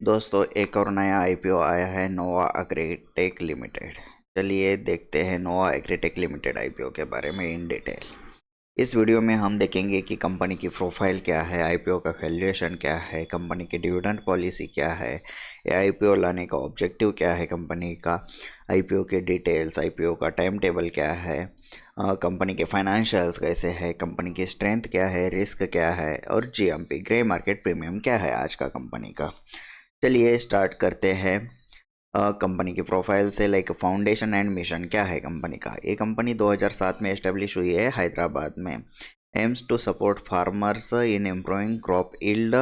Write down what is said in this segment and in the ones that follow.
दोस्तों, एक और नया आईपीओ आया है, नोवा एग्रीटेक लिमिटेड। चलिए देखते हैं नोवा एग्रीटेक लिमिटेड आईपीओ के बारे में इन डिटेल। इस वीडियो में हम देखेंगे कि कंपनी की प्रोफाइल क्या है, आईपीओ का वैल्यूएशन क्या है, कंपनी की डिविडेंड पॉलिसी क्या है, आईपीओ लाने का ऑब्जेक्टिव क्या है कंपनी का, आईपीओ के डिटेल्स, आईपीओ का टाइम टेबल क्या है, कंपनी के फाइनेंशियल्स कैसे है, कंपनी की स्ट्रेंथ क्या है, रिस्क क्या है और जीएमपी ग्रे मार्केट प्रीमियम क्या है आज का कंपनी का। चलिए स्टार्ट करते हैं कंपनी की प्रोफाइल से। लाइक फाउंडेशन एंड मिशन क्या है कंपनी का। ये कंपनी 2007 में एस्टेब्लिश हुई है हैदराबाद में। Aims to support farmers in improving crop yield,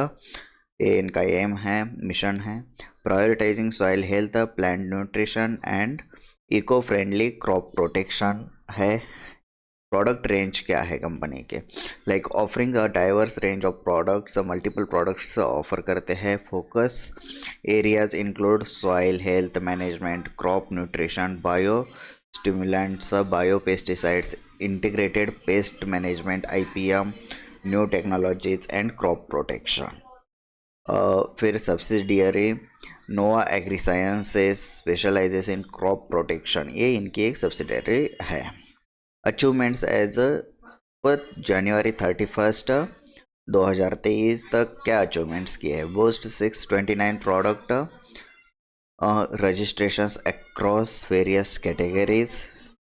ये इनका एम है, मिशन है। Prioritising soil health, plant nutrition and eco friendly crop protection है। प्रोडक्ट रेंज क्या है कंपनी के, like offering a diverse range of products, multiple products offer करते हैं। Focus areas include soil health management, crop nutrition, bio stimulants, bio pesticides, integrated pest management, IPM, new technologies and crop protection. फिर subsidiary Nova Agri Sciences specialises in crop protection, ये इनकी एक subsidiary है। Achievements as per जनवरी 31 2023 तक क्या achievements किए हैं। Boast 629 product registrations across various categories,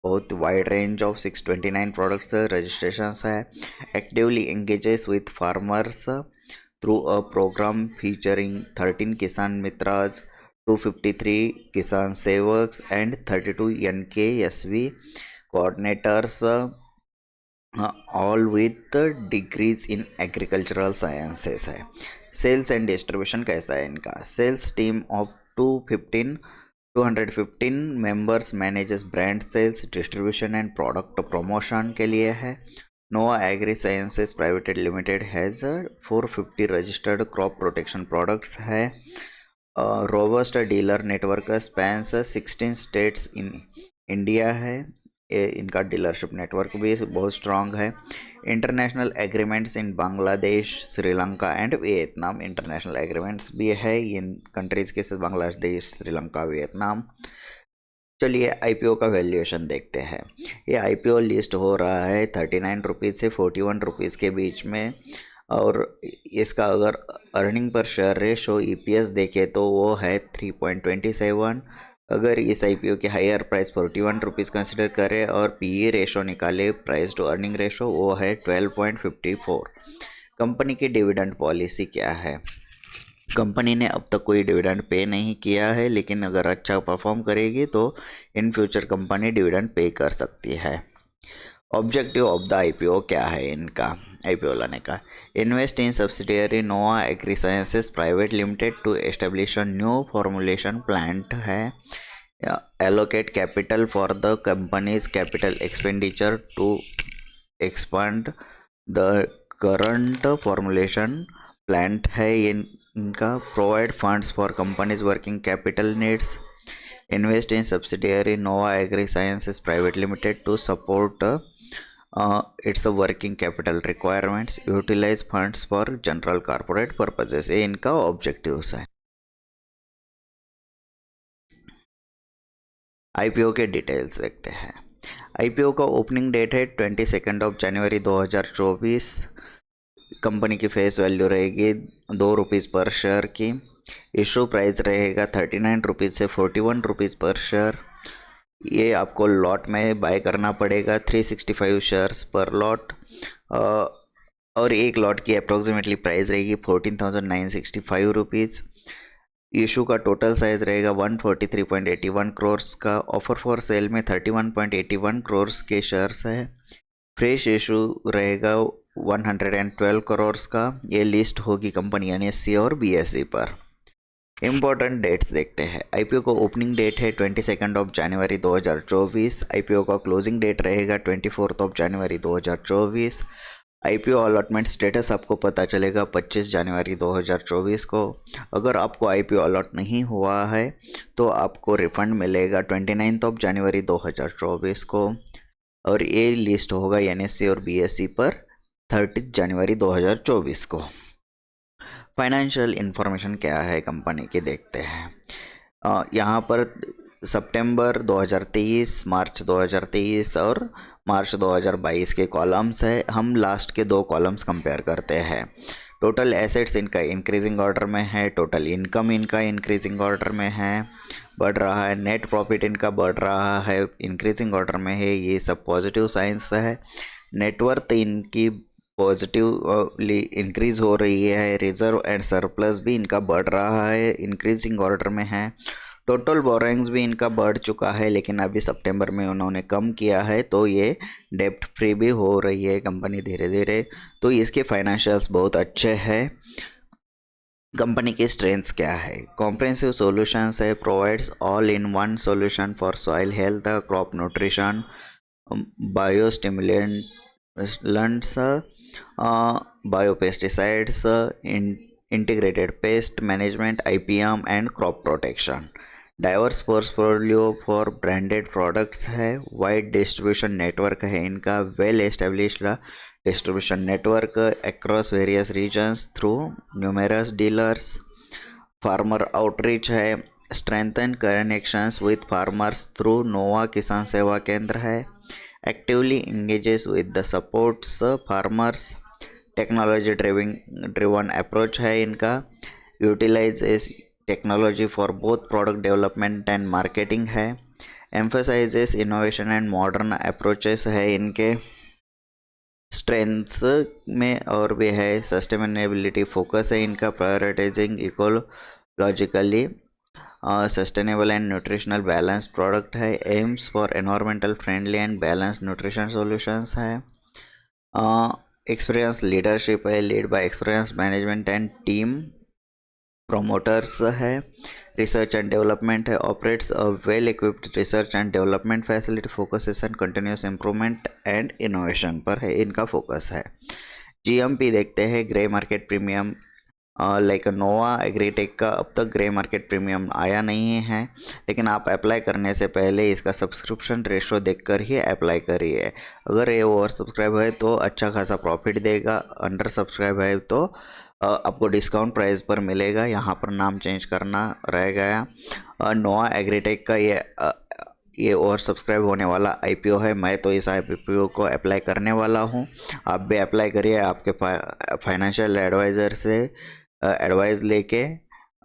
बहुत wide range of 629 products registrations है। Actively engages with farmers through a program featuring 13 Kisan मित्राज, 253 किसान सेवक्स and 32 NKSV coordinators, all with degrees in agricultural sciences है। Sales and distribution कैसा है इनका। Sales team of 215 members manages brand sales, distribution and product promotion के लिए है। Nova Agri Sciences Private limited has 450 registered crop protection products है। Robust dealer network spans 16 states in India है। ये इनका डीलरशिप नेटवर्क भी बहुत स्ट्रांग है। International agreements in Bangladesh, Sri Lanka and Vietnam, international agreements भी है इन कंट्रीज़ के साथ, बांग्लादेश, श्रीलंका, वियतनाम। चलिए आईपीओ का वैल्यूएशन देखते हैं। ये आईपीओ लिस्ट हो रहा है 39 रुपीज़ से 41 रुपीज़ के बीच में, और इसका अगर earning per share ratio EPS देखे तो वो है 3.27। अगर इस आईपीओ के हायर प्राइस 41 रुपीज़ कंसिडर करें और पीई रेशो निकाले, प्राइस टू अर्निंग रेशो, वो है 12.54। कंपनी की डिविडेंड पॉलिसी क्या है। कंपनी ने अब तक कोई डिविडेंड पे नहीं किया है, लेकिन अगर अच्छा परफॉर्म करेगी तो in future company dividend pay कर सकती है। ऑब्जेक्टिव ऑफ द आईपीओ क्या है इनका, आईपीओ लाने का। Invest in subsidiary Nova Agri Sciences Private Limited to establish a new formulation plant है। Allocate capital for the company's capital expenditure to expand the current formulation plant है इनका। Provide funds for company's working capital needs. Invest in subsidiary Nova Agri Sciences Private Limited to support its working capital requirements. Utilise funds for general corporate purposes, ये इनका objectives है। IPO के details देखते हैं। IPO का opening date है 22 जनवरी 2024। Company की face value रहेगी 2 रुपीज़ पर शेयर की। इशू प्राइस रहेगा 39 रुपीज़ से 41 रुपीज़ पर शेयर। ये आपको लॉट में बाय करना पड़ेगा, 365 शेयर्स पर लॉट, और एक लॉट की अप्रोक्सीमेटली प्राइस रहेगी 14,965 रुपीज़। इशू का टोटल साइज रहेगा 143.81 करोड़ का। ऑफर फॉर सेल में 31.81 करोड़ के शेयर्स है। फ्रेश इशू रहेगा 112 करोड़ का। ये लिस्ट होगी कंपनी एनएससी और बीएसई पर। इम्पोर्टेंट डेट्स देखते हैं। आईपीओ का ओपनिंग डेट है 22 जनवरी 2024। आईपीओ का क्लोजिंग डेट रहेगा 24 जनवरी 2024। आईपीओ अलॉटमेंट स्टेटस आपको पता चलेगा 25 जनवरी 2024 को। अगर आपको आईपीओ अलॉट नहीं हुआ है तो आपको रिफंड मिलेगा 29 जनवरी 2024 को, और ये लिस्ट होगा एनएससी और बीएसई पर 30 जनवरी 2024 को। फाइनेंशियल इंफॉर्मेशन क्या है कंपनी की देखते हैं। यहाँ पर सितंबर 2023, मार्च 2023 और मार्च 2022 के कॉलम्स है। हम लास्ट के 2 कॉलम्स कंपेयर करते हैं। टोटल एसेट्स इनका इंक्रीजिंग ऑर्डर में है, टोटल इनकम इनका इंक्रीजिंग ऑर्डर में है, बढ़ रहा है, नेट प्रॉफिट इनका बढ़ रहा है, इंक्रीजिंग ऑर्डर में है, ये सब पॉजिटिव साइंस है। नेटवर्थ इनकी पॉजिटिवली इंक्रीज हो रही है, रिजर्व एंड सरप्लस भी इनका बढ़ रहा है, इंक्रीजिंग ऑर्डर में है। टोटल बोरोइंग्स भी इनका बढ़ चुका है, लेकिन अभी सितंबर में उन्होंने कम किया है, तो ये डेप्ट फ्री भी हो रही है कंपनी धीरे धीरे। तो इसके फाइनेंशियल्स बहुत अच्छे हैं। कंपनी की स्ट्रेंथ्स क्या है? कॉम्प्रिहेंसिव सॉल्यूशंस है, provides all in one solution for soil health, crop nutrition, biostimulants, biopesticides, integrated pest management, IPM and crop protection. Diverse portfolio for branded products है, वाइड डिस्ट्रीब्यूशन नेटवर्क है इनका, well established distribution network across various regions through numerous dealers, farmer outreach है, strengthen connections with farmers through Nova Kisan Seva Kendra है, actively engages with the supports farmers, technology driven approach है इनका, utilises technology for both product development and marketing है, emphasises innovation and modern approaches है इनके। Strengths में और भी है, सस्टेनेबिलिटी फोकस है इनका, prioritising ecologically sustainable and nutritional balance product है, aims for environmental friendly and balance nutrition solutions है, एक्सपीरियंस लीडरशिप है, lead by experience management and team promoters है, रिसर्च एंड डेवलपमेंट है, operates a well equipped research and development facility, focuses and continuous improvement and innovation पर है इनका focus है। GMP देखते हैं, grey market premium, like Nova Agritech का अब तक ग्रे मार्केट प्रीमियम आया नहीं है, लेकिन आप अप्लाई करने से पहले इसका सब्सक्रिप्शन रेशो देखकर ही अप्लाई करिए। अगर ये ओवर सब्सक्राइब है तो अच्छा खासा प्रॉफिट देगा, अंडर सब्सक्राइब है तो आपको डिस्काउंट प्राइस पर मिलेगा, यहाँ पर नाम चेंज करना रह गया। नोवा एग्रीटेक का ये ओवर सब्सक्राइब होने वाला आईपीओ है। मैं तो इस आईपीओ को अप्लाई करने वाला हूँ, आप भी अप्लाई करिए आपके फाइनेंशियल एडवाइज़र से एडवाइस लेके।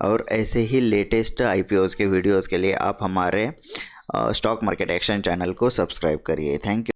और ऐसे ही लेटेस्ट आईपीओज़ के वीडियोज़ के लिए आप हमारे स्टॉक मार्केट एक्शन चैनल को सब्सक्राइब करिए। Thank you.